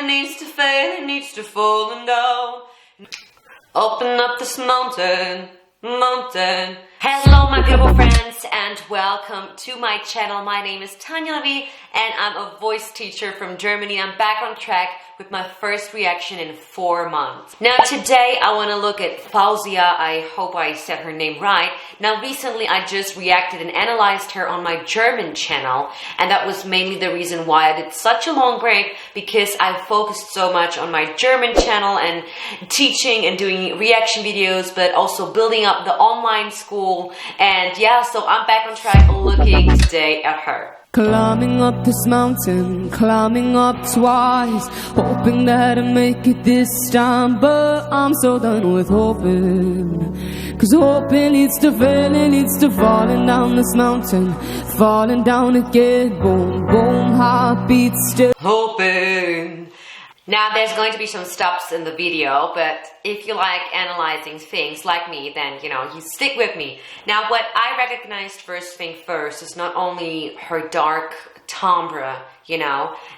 it needs to fail, it needs to fall and down. Open up this mountain. Hello my beautiful friends and welcome to my channel. My name is Tania and I'm a voice teacher from Germany. I'm back on track with my first reaction in 4 months. Now today I want to look at Faouzia. I hope I said her name right. Now recently I just reacted and analyzed her on my German channel, and that was mainly the reason why I did such a long break, because I focused so much on my German channel and teaching and doing reaction videos, but also building up the online school. And yeah, so I'm back on track looking today at her. Climbing up this mountain, climbing up twice, hoping that I make it this time, but I'm so done with hoping, 'cause hoping leads to failing, leads to falling down this mountain, falling down again, boom, boom, heartbeat still Hoping. Now there's going to be some stops in the video, but if you like analyzing things like me, then you stick with me. Now what I recognized first thing first is not only her dark timbre,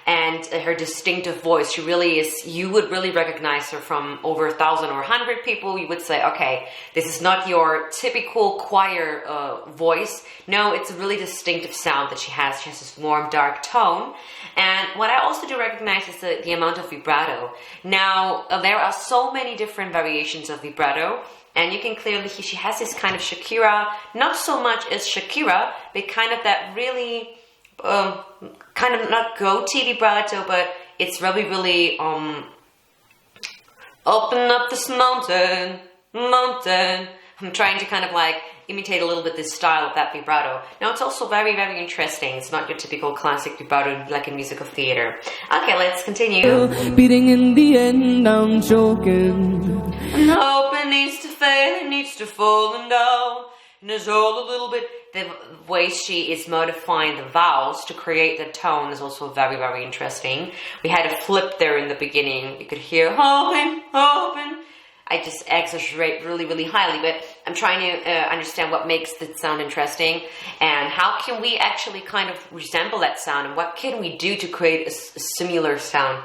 and her distinctive voice. She really is, you would really recognize her from over 1,000 or 100 people. You would say, okay, this is not your typical choir voice. No, it's a really distinctive sound that she has. She has this warm, dark tone. And what I also do recognize is the amount of vibrato. Now, there are so many different variations of vibrato, and you can clearly hear she has this kind of Shakira, not so much as Shakira, but kind of that really, kind of not goatee vibrato, but it's really, open up this mountain. I'm trying to kind of like imitate a little bit this style of that vibrato. Now it's also very, very interesting. It's not your typical classic vibrato like in musical theater. Okay, let's continue. beating in the end, I'm choking. And hope it needs to fail, it needs to fall and down. And there's all a little bit, the way she is modifying the vowels to create the tone is also very, very interesting. We had a flip there in the beginning. You could hear hoping. I just exaggerate really, really highly, but I'm trying to understand what makes that sound interesting and how can we actually kind of resemble that sound and what can we do to create a similar sound.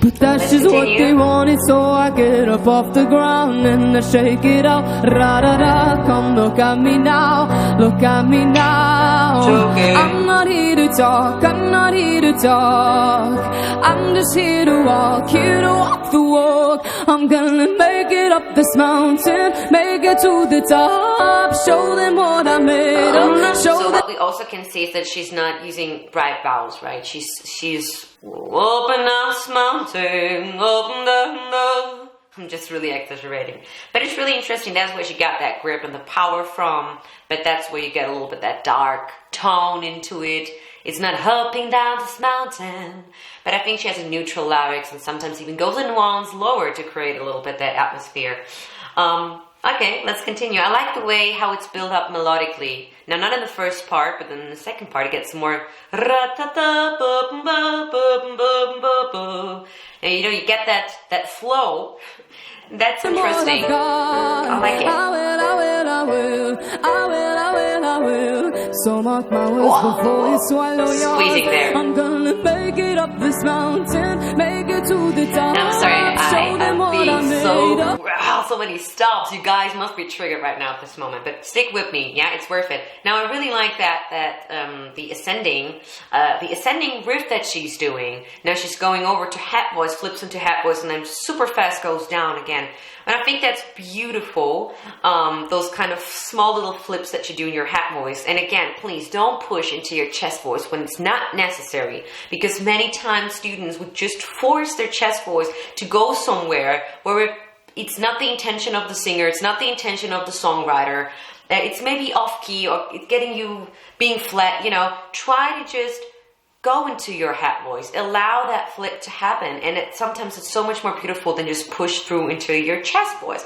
But that's just what they wanted, so I get up off the ground and I shake it out. Ra-da-da, come look at me now, look at me now. Okay. I'm not here to talk, I'm not here to talk. I'm just here to walk the walk. I'm gonna make it up this mountain, make it to the top. Show them what I made of, so what we also can see is that she's not using bright vowels, right? She's open this mountain, open the. I'm just really exaggerating, but it's really interesting. That's where she got that grip and the power from. But that's where you get a little bit that dark tone into it. It's not hopping down this mountain, but I think she has a neutral larynx and sometimes even goes in ones lower to create a little bit that atmosphere. Okay, let's continue. I like the way how it's built up melodically. Now, not in the first part, but then in the second part, it gets more. And you get that flow. That's interesting. I like it. I will. So mark my words before you swallow your squeezing there. I'm gonna make it up this mountain, make it to the top. I'm sorry, I'm being so many stops. You guys must be triggered right now at this moment, but stick with me. Yeah, it's worth it. Now I really like the ascending riff that she's doing. Now she's going over to hat voice, flips into hat voice, and then super fast goes down again. And I think that's beautiful, those kind of small little flips that you do in your hat voice. And again, please don't push into your chest voice when it's not necessary, because many times students would just force their chest voice to go somewhere where it's not the intention of the singer, it's not the intention of the songwriter, it's maybe off key or it's getting you being flat, try to just go into your hat voice. Allow that flip to happen. And sometimes it's so much more beautiful than just push through into your chest voice.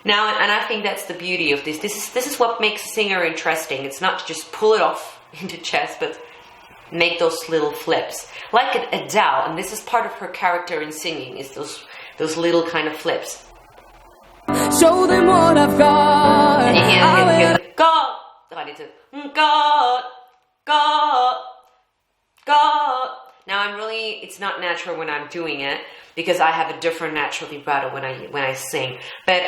Now, and I think that's the beauty of this. This is what makes a singer interesting. It's not to just pull it off into chest, but make those little flips. Like Adele, and this is part of her character in singing, is those little kind of flips. Show them what I've got. And you hear God. I need to God. Now it's not natural when I'm doing it because I have a different natural vibrato when I sing. But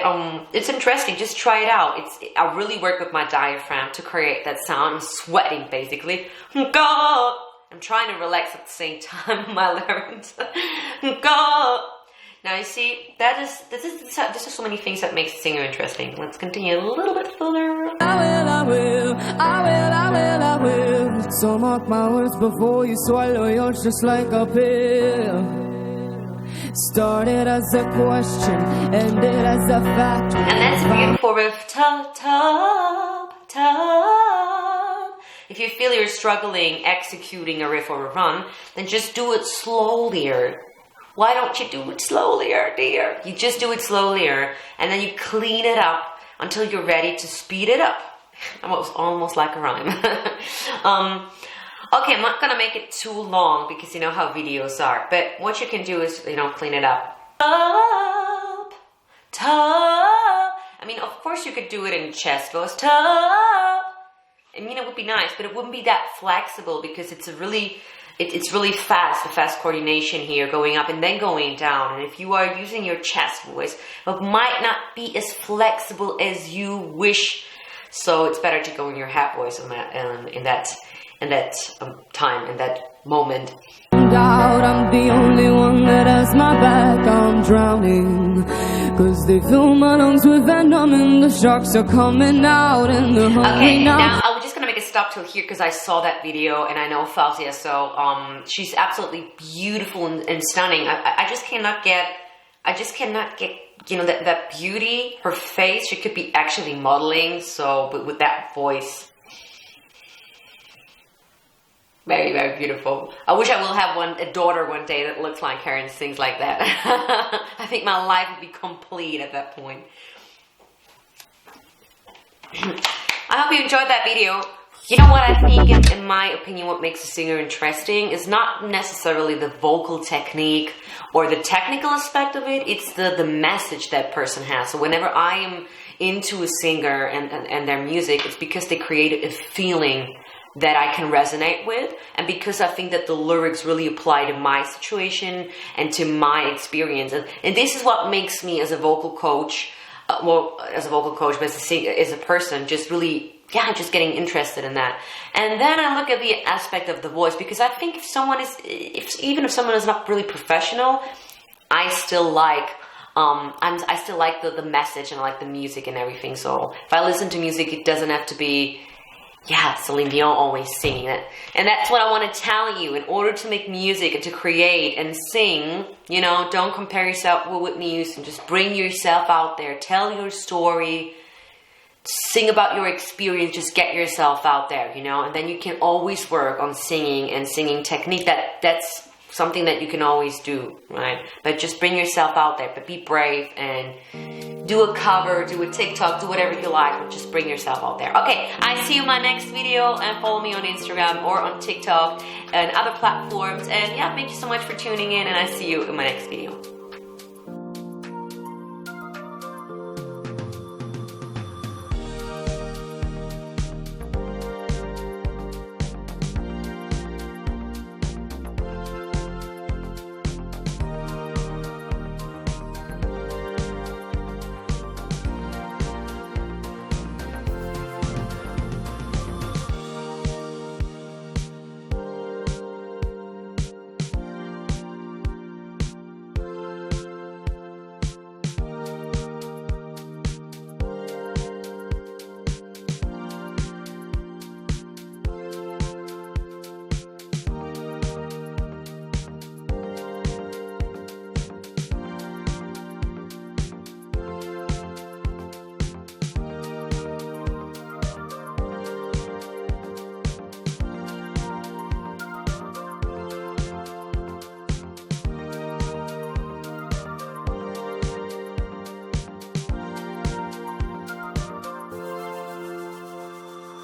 it's interesting. Just try it out. I really work with my diaphragm to create that sound. I'm sweating basically. Go. I'm trying to relax at the same time with my larynx. Go. Now you see, this is so many things that makes singer interesting. Let's continue a little bit further. I will. So mark my words before you swallow yours just like a pill. Started as a question, ended as a fact. And that's a beautiful riff. Top. If you feel you're struggling executing a riff or a run, then just do it slowlier. Why don't you do it slowlier, dear? You just do it slowlier, and then you clean it up until you're ready to speed it up. Almost like a rhyme. Okay, I'm not gonna make it too long because you know how videos are. But what you can do is, clean it up. Top. I mean, of course you could do it in chest voice. Top. I mean, it would be nice, but it wouldn't be that flexible because it's really fast, the fast coordination here, going up and then going down. And if you are using your chest voice, it might not be as flexible as you wish. So it's better to go in your head voice in that time, in that moment. Doubt I'm the only one that has my back. I'm drowning, 'cause they fill my lungs with venom and the sharks are coming out and the Okay, now I was just gonna make a stop till here because I saw that video and I know Faouzia, so she's absolutely beautiful and stunning. I just cannot get that beauty, her face. She could be actually modeling, but with that voice. Very, very beautiful. I wish I will have a daughter one day that looks like her and sings like that. I think my life would be complete at that point. I hope you enjoyed that video. You know what I think, in my opinion, what makes a singer interesting is not necessarily the vocal technique or the technical aspect of it. It's the message that person has. So whenever I am into a singer and their music, it's because they create a feeling that I can resonate with, and because I think that the lyrics really apply to my situation and to my experience, and this is what makes me as a vocal coach, but as a person, just really, just getting interested in that. And then I look at the aspect of the voice, because I think even if someone is not really professional, I still like the message and I like the music and everything. So if I listen to music, it doesn't have to be Celine Dion always singing it. And that's what I want to tell you. In order to make music and to create and sing, don't compare yourself with Whitney Houston. Just bring yourself out there. Tell your story. Sing about your experience. Just get yourself out there, And then you can always work on singing and singing technique. That's something that you can always do, right? But just bring yourself out there. But be brave and do a cover, do a TikTok, do whatever you like, but just bring yourself out there. Okay, I see you in my next video, and follow me on Instagram or on TikTok and other platforms. And thank you so much for tuning in, and I see you in my next video.